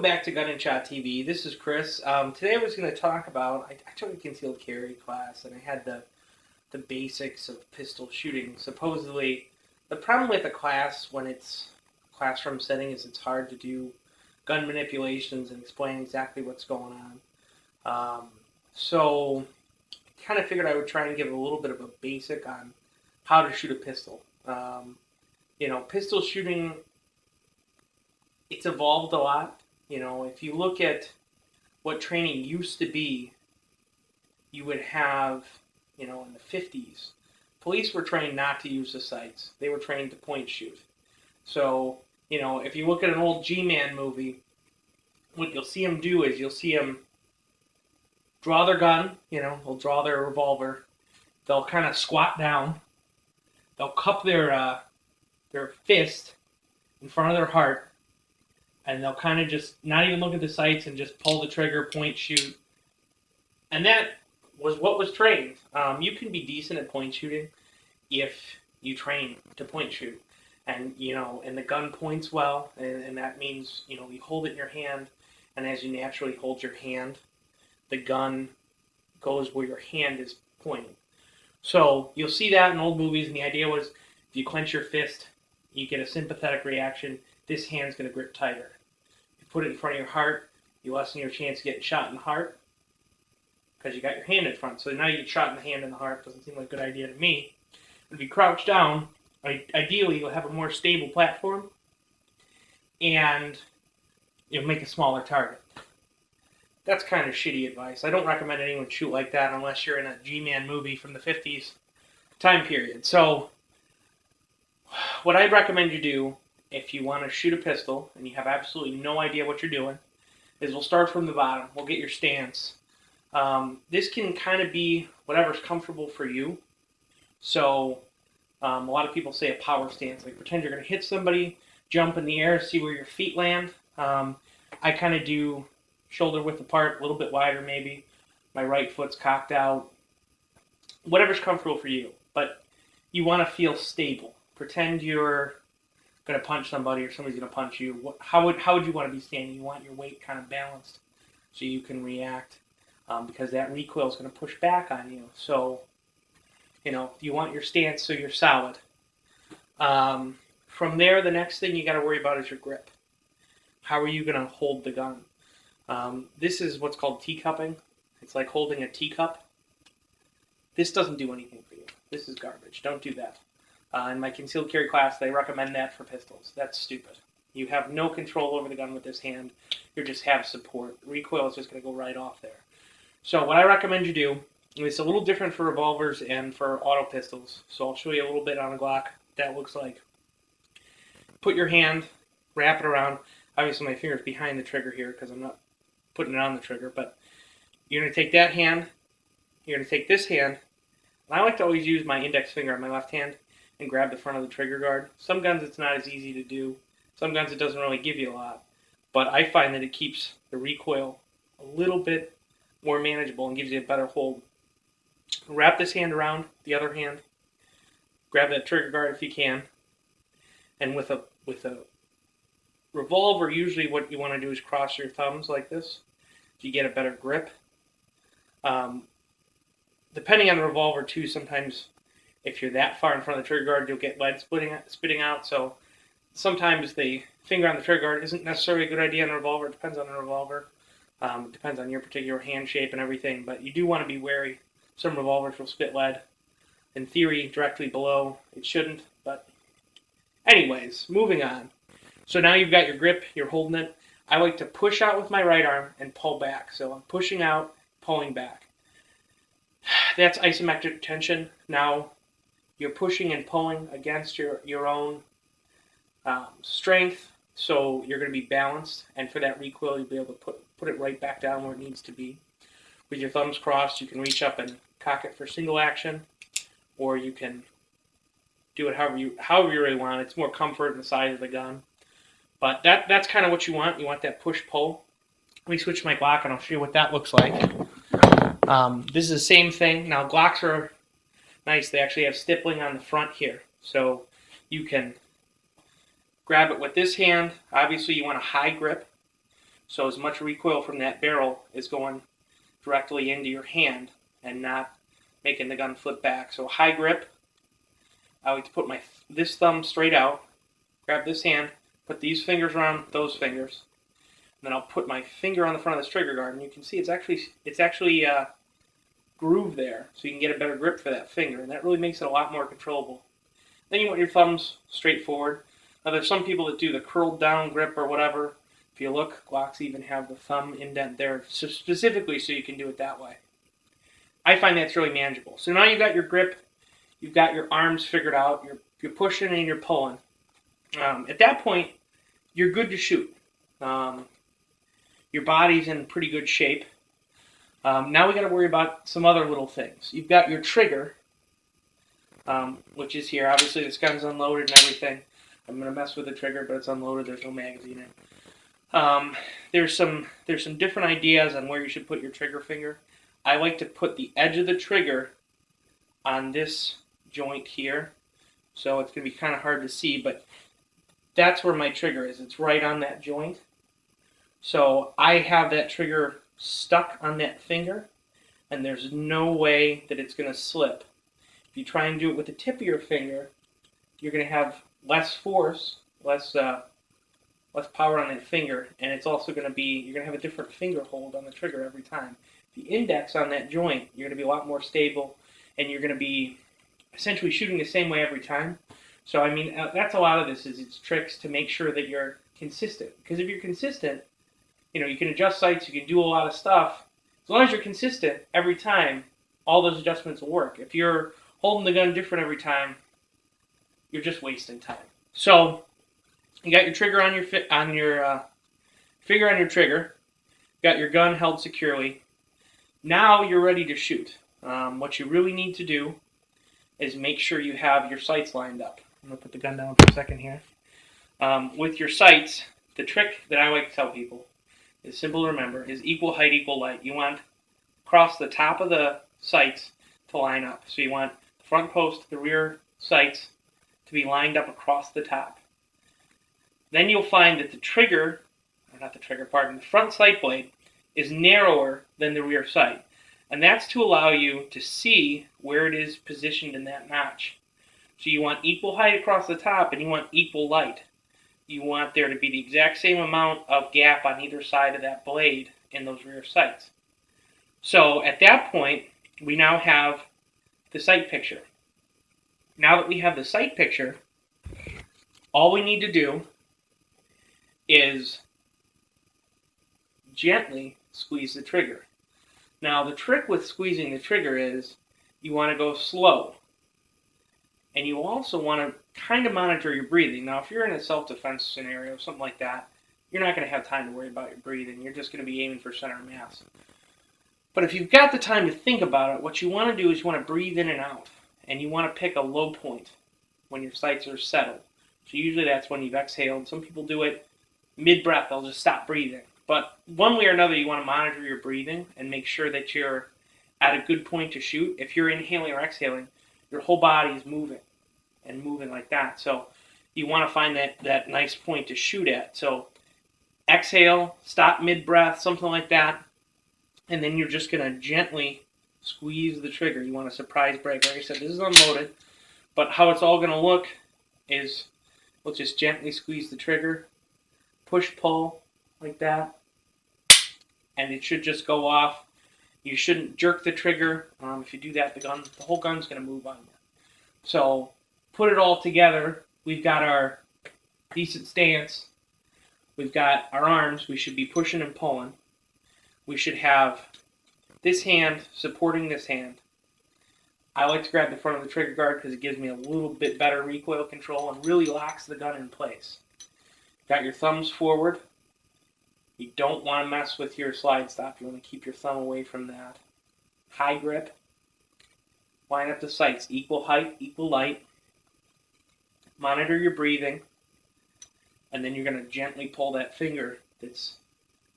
Welcome back to Gun&ShotTV. This is Chris. Today I was going to talk about, I took a concealed carry class and I had the basics of pistol shooting. Supposedly, the problem with a class when it's a classroom setting is it's hard to do gun manipulations and explain exactly what's going on. So I kind of figured I would try and give a little bit of a basic on how to shoot a pistol. Pistol shooting, it's evolved a lot. If you look at what training used to be, you would have, in the 50s, police were trained not to use the sights. They were trained to point shoot. So, if you look at an old G-Man movie, what you'll see them do is you'll see them draw their gun, they'll draw their revolver, they'll kind of squat down, they'll cup their fist in front of their heart, and they'll kind of just not even look at the sights and just pull the trigger, point, shoot. And that was what was trained. You can be decent at point shooting if you train to point shoot. And, and the gun points well, and that means, you hold it in your hand, and as you naturally hold your hand, the gun goes where your hand is pointing. So you'll see that in old movies, and the idea was if you clench your fist, you get a sympathetic reaction. This hand's going to grip tighter. You put it in front of your heart, you lessen your chance of getting shot in the heart because you got your hand in front. So now you get shot in the hand and the heart. Doesn't seem like a good idea to me. If you crouch down, ideally you'll have a more stable platform and you'll make a smaller target. That's kind of shitty advice. I don't recommend anyone shoot like that unless you're in a G-Man movie from the 50s time period. So what I'd recommend you do if you want to shoot a pistol and you have absolutely no idea what you're doing is we'll start from the bottom. We'll get your stance. This can kind of be whatever's comfortable for you. So a lot of people say a power stance, like pretend you're going to hit somebody, jump in the air, see where your feet land. I kind of do shoulder width apart, a little bit wider maybe. My right foot's cocked out. Whatever's comfortable for you. But you want to feel stable. Pretend you're going to punch somebody or somebody's going to punch you. How would you want to be standing? You want your weight kind of balanced so you can react because that recoil is going to push back on you. So, you want your stance so you're solid. From there, the next thing you got to worry about is your grip. How are you going to hold the gun? This is what's called teacupping. It's like holding a teacup. This doesn't do anything for you. This is garbage. Don't do that. In my concealed carry class, they recommend that for pistols. That's stupid. You have no control over the gun with this hand. You just have support. Recoil is just going to go right off there. So what I recommend you do, and it's a little different for revolvers and for auto pistols, so I'll show you a little bit on a Glock what that looks like. Put your hand, wrap it around. Obviously my finger's behind the trigger here because I'm not putting it on the trigger, but you're going to take that hand, you're going to take this hand, and I like to always use my index finger on my left hand and grab the front of the trigger guard. Some guns it's not as easy to do. Some guns it doesn't really give you a lot. But I find that it keeps the recoil a little bit more manageable and gives you a better hold. Wrap this hand around the other hand. Grab that trigger guard if you can. And with a revolver, usually what you want to do is cross your thumbs like this. So you get a better grip. Depending on the revolver too, sometimes if you're that far in front of the trigger guard, you'll get lead spitting out. So sometimes the finger on the trigger guard isn't necessarily a good idea on a revolver. It depends on the revolver. It depends on your particular hand shape and everything. But you do want to be wary. Some revolvers will spit lead. In theory, directly below. It shouldn't. But anyways, moving on. So now you've got your grip. You're holding it. I like to push out with my right arm and pull back. So I'm pushing out, pulling back. That's isometric tension. Now you're pushing and pulling against your own strength, so you're going to be balanced, and for that recoil, you'll be able to put it right back down where it needs to be. With your thumbs crossed, you can reach up and cock it for single action, or you can do it however you really want. It's more comfort in the size of the gun, but that's kind of what you want. You want that push-pull. Let me switch my Glock, and I'll show you what that looks like. This is the same thing. Now, Glocks are nice. They actually have stippling on the front here. So you can grab it with this hand. Obviously, you want a high grip. So as much recoil from that barrel is going directly into your hand and not making the gun flip back. So high grip, I like to put this thumb straight out, grab this hand, put these fingers around those fingers, and then I'll put my finger on the front of this trigger guard, and you can see it's actually grooved there, so you can get a better grip for that finger, and that really makes it a lot more controllable. Then you want your thumbs straight forward. Now there's some people that do the curled down grip or whatever. If you look, Glocks even have the thumb indent there, so specifically so you can do it that way. I find that's really manageable. So now you've got your grip, you've got your arms figured out, you're pushing and you're pulling. At that point, you're good to shoot. Your body's in pretty good shape. Now we got to worry about some other little things. You've got your trigger, which is here. Obviously, this gun's unloaded and everything. I'm going to mess with the trigger, but it's unloaded. There's no magazine in it. There's some different ideas on where you should put your trigger finger. I like to put the edge of the trigger on this joint here, so it's going to be kind of hard to see, but that's where my trigger is. It's right on that joint. So I have that trigger stuck on that finger, and there's no way that it's going to slip. If you try and do it with the tip of your finger, you're going to have less force, less power on that finger, and it's also going to be, you're going to have a different finger hold on the trigger every time. The index on that joint, you're going to be a lot more stable, and you're going to be essentially shooting the same way every time. So, I mean, that's a lot of this, is it's tricks to make sure that you're consistent. Because if you're consistent, you know, you can adjust sights, you can do a lot of stuff. As long as you're consistent every time, all those adjustments will work. If you're holding the gun different every time, you're just wasting time. So, you got your trigger on your finger on your trigger, you got your gun held securely. Now you're ready to shoot. What you really need to do is make sure you have your sights lined up. I'm going to put the gun down for a second here. With your sights, the trick that I like to tell people is simple to remember, is equal height, equal light. You want across the top of the sights to line up. So you want the front post, the rear sights to be lined up across the top. Then you'll find that the front sight blade is narrower than the rear sight. And that's to allow you to see where it is positioned in that notch. So you want equal height across the top, and you want equal light. You want there to be the exact same amount of gap on either side of that blade in those rear sights. So at that point, we now have the sight picture. Now that we have the sight picture, all we need to do is gently squeeze the trigger. Now, the trick with squeezing the trigger is you want to go slow. And you also want to kind of monitor your breathing. Now, if you're in a self-defense scenario, something like that, you're not going to have time to worry about your breathing. You're just going to be aiming for center of mass. But if you've got the time to think about it, what you want to do is you want to breathe in and out. And you want to pick a low point when your sights are settled. So usually that's when you've exhaled. Some people do it mid-breath. They'll just stop breathing. But one way or another, you want to monitor your breathing and make sure that you're at a good point to shoot. If you're inhaling or exhaling, your whole body is moving and moving like that. So you want to find that nice point to shoot at. So exhale, stop mid-breath, something like that. And then you're just going to gently squeeze the trigger. You want a surprise break. Like I said, this is unloaded. But how it's all going to look is we'll just gently squeeze the trigger, push, pull, like that. And it should just go off. You shouldn't jerk the trigger. If you do that, the whole gun's going to move on you. So put it all together. We've got our decent stance. We've got our arms. We should be pushing and pulling. We should have this hand supporting this hand. I like to grab the front of the trigger guard because it gives me a little bit better recoil control and really locks the gun in place. Got your thumbs forward. You don't want to mess with your slide stop. You want to keep your thumb away from that. High grip. Line up the sights. Equal height, equal light. Monitor your breathing. And then you're going to gently pull that finger that's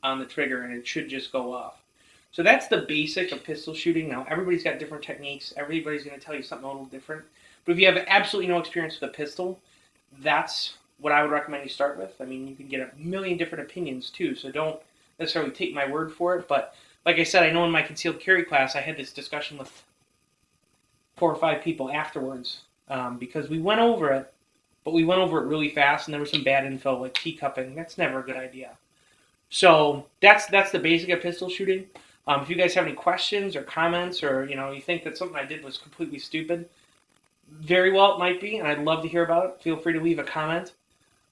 on the trigger, and it should just go off. So that's the basic of pistol shooting. Now, everybody's got different techniques. Everybody's going to tell you something a little different. But if you have absolutely no experience with a pistol, that's what I would recommend you start with. I mean, you can get a million different opinions too, so don't necessarily take my word for it, but like I said, I know in my concealed carry class I had this discussion with 4 or 5 people afterwards because we went over it, but we went over it really fast, and there was some bad info like teacupping. That's never a good idea. So that's the basic of pistol shooting. If you guys have any questions or comments, or you think that something I did was completely stupid, very well it might be, and I'd love to hear about it. Feel free to leave a comment.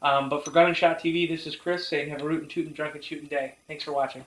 But for Gun&ShotTV, this is Chris saying have a rootin' tootin' drunken shootin' day. Thanks for watching.